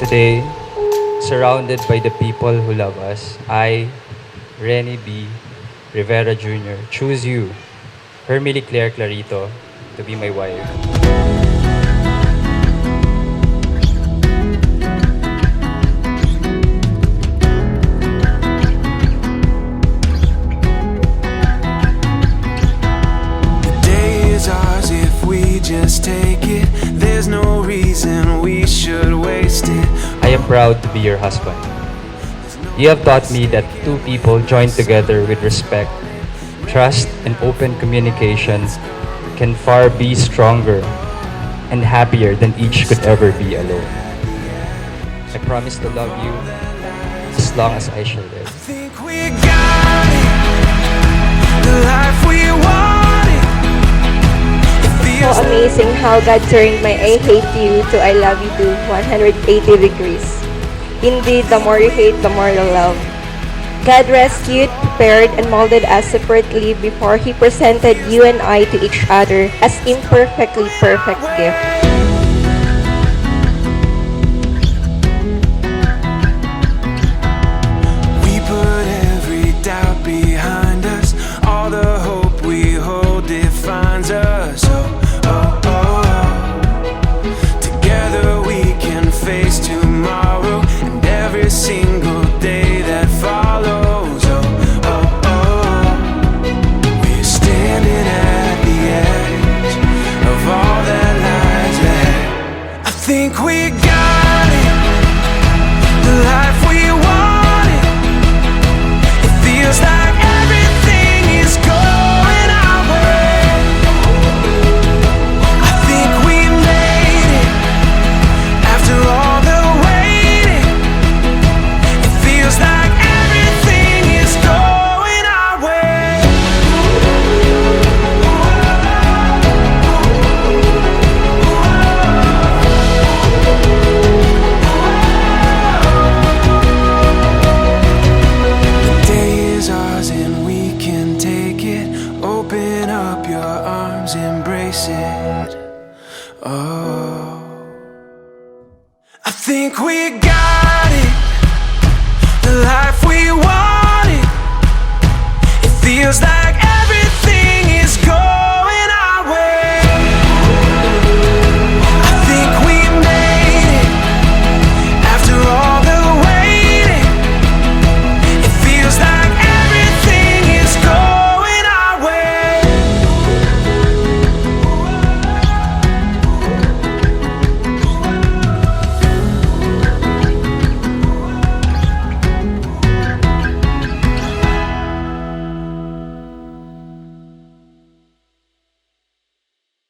Today, surrounded by the people who love us, I, Renny B. Rivera Jr., choose you, Hermily Claire Clarito, to be my wife. Just take it, there's no reason we should waste it. I am proud to be your husband. You have taught me that two people joined together with respect, trust, and open communication can far be stronger and happier than each could ever be alone. I promise to love you as long as I shall live. I think we got it, the life we wanted. So amazing how God turned my I hate you to I love you to 180 degrees. Indeed, the more you hate, the more you love. God rescued, prepared, and molded us separately before He presented you and I to each other as imperfectly perfect gift. We put every doubt behind us. All the hope we hold defines us. Together we can face tomorrow and every single day that follows. We're standing at the edge of all that lies ahead. I think we got it, the life we wanted. It feels like everything is going our way. All the waiting, it feels like everything is going our way. The day is ours and we can take it. Open up your arms, embrace it. Oh, I think we got it, the life we wanted. It feels like